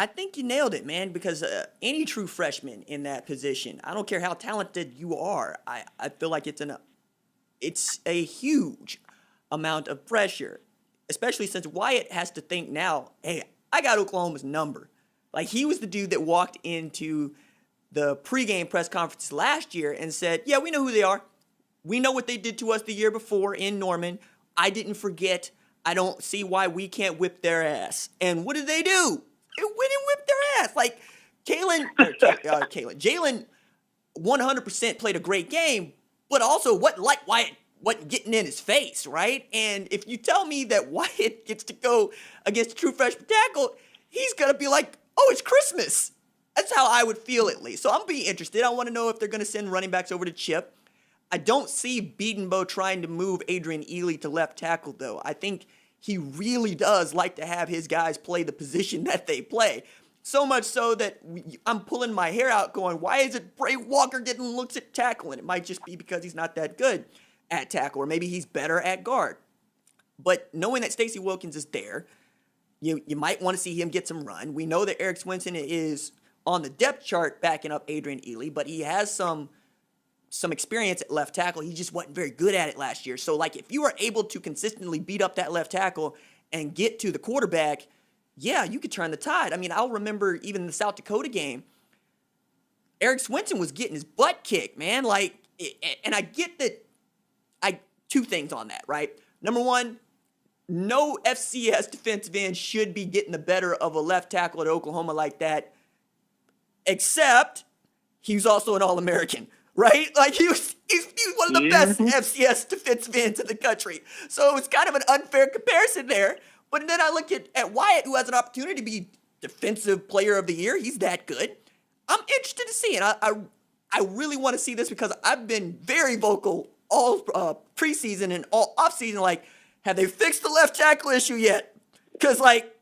I think you nailed it, man, because any true freshman in that position, I don't care how talented you are, I feel like it's a huge amount of pressure, especially since Wyatt has to think now, hey, I got Oklahoma's number. Like, he was the dude that walked into the pregame press conference last year and said, yeah, we know who they are. We know what they did to us the year before in Norman. I didn't forget. I don't see why we can't whip their ass. And what did they do? They went and whipped their ass. Like, Jalen 100% played a great game, but also Wyatt wasn't getting in his face, right? And if you tell me that Wyatt gets to go against a true freshman tackle, he's going to be like, oh, it's Christmas. That's how I would feel, at least. So I'm being interested. I want to know if they're going to send running backs over to Chip. I don't see Beatonbow trying to move Adrian Ely to left tackle, though. I think he really does like to have his guys play the position that they play. So much so that I'm pulling my hair out going, why is it Bray Walker getting looks at tackle? And it might just be because he's not that good at tackle, or maybe he's better at guard. But knowing that Stacey Wilkins is there, you might want to see him get some run. We know that Eric Swinson is on the depth chart backing up Adrian Ely, but he has some experience at left tackle. He just wasn't very good at it last year. So, like, if you are able to consistently beat up that left tackle and get to the quarterback, yeah, you could turn the tide. I mean, I'll remember even the South Dakota game, Eric Swinson was getting his butt kicked, man. Like, and I get that. Two things on that, right? Number one, no FCS defensive end should be getting the better of a left tackle at Oklahoma like that, except he's also an All-American, right? Like, he's one of the best FCS defensive ends in the country. So it's kind of an unfair comparison there. But then I look at Wyatt, who has an opportunity to be Defensive Player of the Year. He's that good. I'm interested to see it. I really want to see this because I've been very vocal all preseason and all offseason, like, have they fixed the left tackle issue yet? Because, like,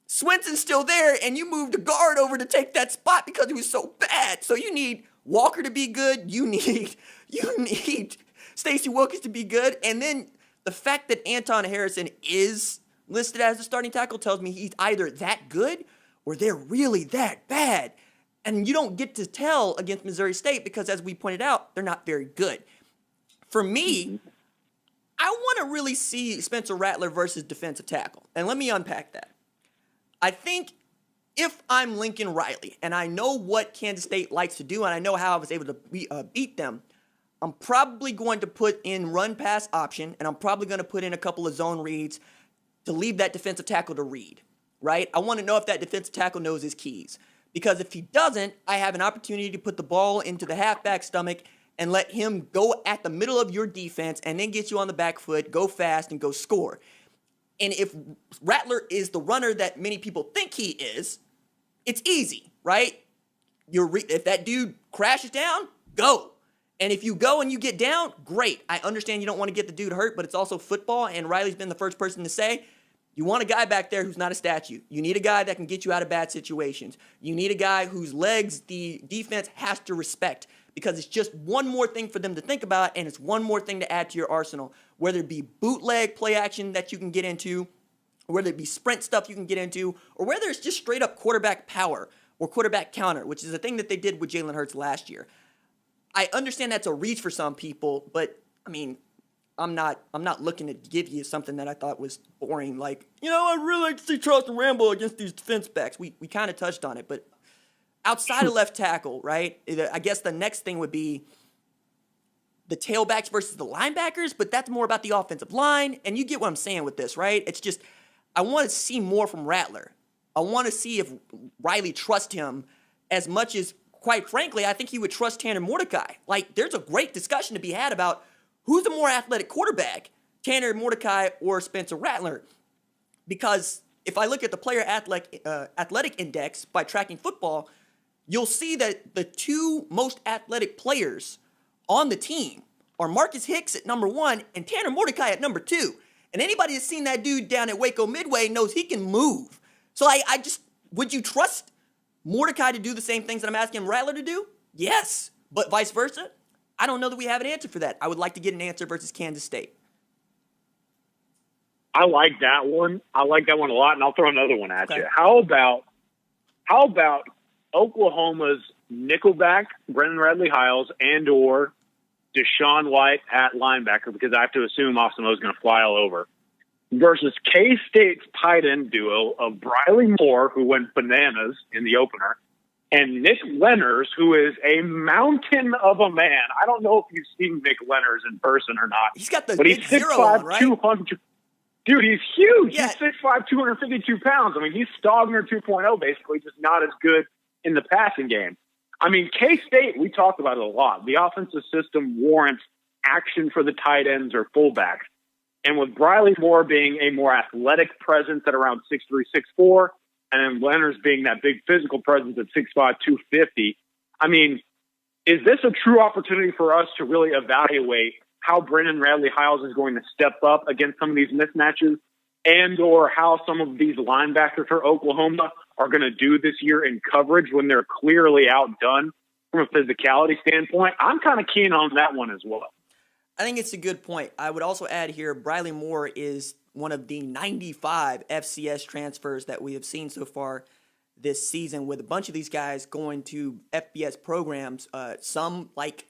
Swinson's still there, and you moved a guard over to take that spot because he was so bad. So you need Walker to be good. You need Stacey Wilkins to be good. And then the fact that Anton Harrison is listed as a starting tackle tells me he's either that good or they're really that bad. And you don't get to tell against Missouri State because, as we pointed out, they're not very good. For me, I want to really see Spencer Rattler versus defensive tackle. And let me unpack that. I think if I'm Lincoln Riley and I know what Kansas State likes to do and I know how I was able to beat them, I'm probably going to put in run-pass option, and I'm probably going to put in a couple of zone reads to leave that defensive tackle to read, right? I want to know if that defensive tackle knows his keys. Because if he doesn't, I have an opportunity to put the ball into the halfback's stomach and let him go at the middle of your defense and then get you on the back foot, go fast, and go score. And if Rattler is the runner that many people think he is, it's easy, right? If that dude crashes down, go. And if you go and you get down, great. I understand you don't want to get the dude hurt, but it's also football, and Riley's been the first person to say, you want a guy back there who's not a statue. You need a guy that can get you out of bad situations. You need a guy whose legs the defense has to respect, because it's just one more thing for them to think about, and it's one more thing to add to your arsenal, whether it be bootleg play action that you can get into, or whether it be sprint stuff you can get into, or whether it's just straight up quarterback power or quarterback counter, which is a thing that they did with Jalen Hurts last year. I understand that's a reach for some people, but, I mean, I'm not looking to give you something that I thought was boring. Like, I'd really like to see Charleston Rambo against these defense backs. We kind of touched on it, but outside of left tackle, right, I guess the next thing would be the tailbacks versus the linebackers, but that's more about the offensive line, and you get what I'm saying with this, right? It's just I want to see more from Rattler. I want to see if Riley trusts him as much as, quite frankly, I think he would trust Tanner Mordecai. Like, there's a great discussion to be had about who's the more athletic quarterback, Tanner Mordecai or Spencer Rattler. Because if I look at the player athletic index by tracking football, you'll see that the two most athletic players on the team are Marcus Hicks at number 1 and Tanner Mordecai at number 2. And anybody that's seen that dude down at Waco Midway knows he can move. So would you trust Mordecai to do the same things that I'm asking Rattler to do? Yes. But vice versa? I don't know that we have an answer for that. I would like to get an answer versus Kansas State. I like that one. I like that one a lot, and I'll throw another one at you. How about How about Oklahoma's nickelback, Brendan Radley-Hiles, and or Deshaun White at linebacker, because I have to assume Austin is going to fly all over, versus K-State's tight end duo of Briley Moore, who went bananas in the opener, and Nick Lenners, who is a mountain of a man. I don't know if you've seen Nick Lenners in person or not. He's got the but big he's 0 6'5", on, right? 200. Dude, he's huge. Yeah. He's 6'5", 252 pounds. I mean, he's Stogner 2.0, basically, just not as good in the passing game. I mean, K-State, we talked about it a lot. The offensive system warrants action for the tight ends or fullbacks. And with Briley Moore being a more athletic presence at around 6'3", 6'4", and then Lenners being that big physical presence at 6'5", 250. I mean, is this a true opportunity for us to really evaluate how Brendan Radley-Hiles is going to step up against some of these mismatches, and or how some of these linebackers for Oklahoma are going to do this year in coverage when they're clearly outdone from a physicality standpoint? I'm kind of keen on that one as well. I think it's a good point. I would also add here, Briley Moore is one of the 95 FCS transfers that we have seen so far this season, with a bunch of these guys going to FBS programs. Some like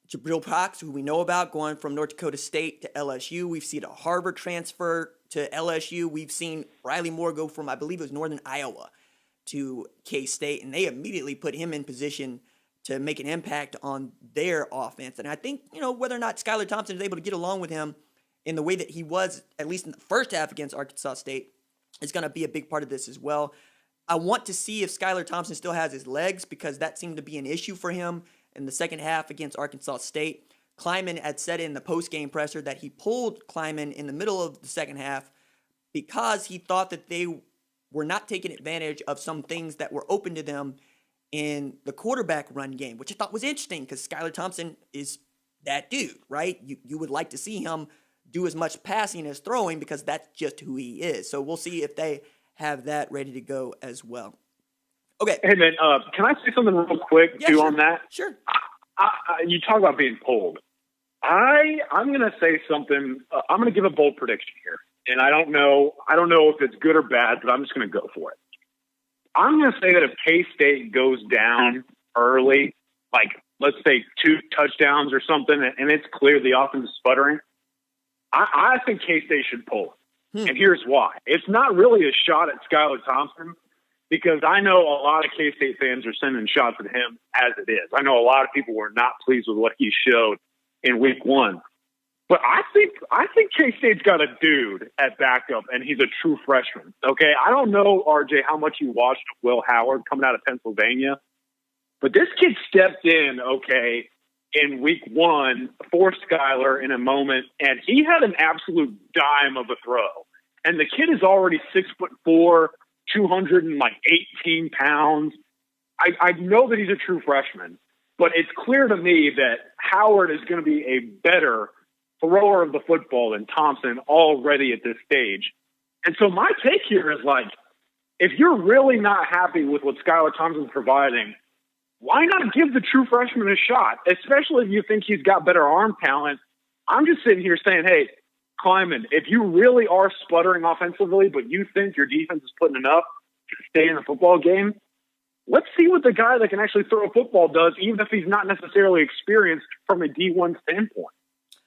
Jabril Cox, who we know about, going from North Dakota State to LSU. We've seen a Harvard transfer to LSU. We've seen Briley Moore go from, I believe it was Northern Iowa, to K-State, and they immediately put him in position to make an impact on their offense. And I think, whether or not Skylar Thompson is able to get along with him in the way that he was, at least in the first half against Arkansas State, is going to be a big part of this as well. I want to see if Skylar Thompson still has his legs, because that seemed to be an issue for him in the second half against Arkansas State. Kleiman had said in the post-game presser that he pulled Kleiman in the middle of the second half because he thought that they were not taking advantage of some things that were open to them in the quarterback run game, which I thought was interesting because Skylar Thompson is that dude, right? You would like to see him do as much passing as throwing because that's just who he is. So we'll see if they have that ready to go as well. Okay. Hey, man, can I say something real quick, sure. on that? Sure. You talk about being pulled. I'm going to say something. I'm going to give a bold prediction here. And I don't know if it's good or bad, but I'm just going to go for it. I'm going to say that if K-State goes down early, like let's say 2 touchdowns or something, and it's clear the offense is sputtering, I think K-State should pull. And here's why. It's not really a shot at Skylar Thompson, because I know a lot of K-State fans are sending shots at him as it is. I know a lot of people were not pleased with what he showed in week 1. But I think K-State's got a dude at backup, and he's a true freshman. Okay, I don't know, RJ, how much you watched Will Howard coming out of Pennsylvania, but this kid stepped in, okay, in week 1 for Skylar in a moment, and he had an absolute dime of a throw. And the kid is already 6'4", 218 pounds. I know that he's a true freshman, but it's clear to me that Howard is going to be a better thrower of the football than Thompson already at this stage. And so my take here is, like, if you're really not happy with what Skylar Thompson's providing, why not give the true freshman a shot, especially if you think he's got better arm talent? I'm just sitting here saying, hey, Kleiman, if you really are sputtering offensively, but you think your defense is putting enough to stay in the football game, let's see what the guy that can actually throw a football does, even if he's not necessarily experienced from a D1 standpoint.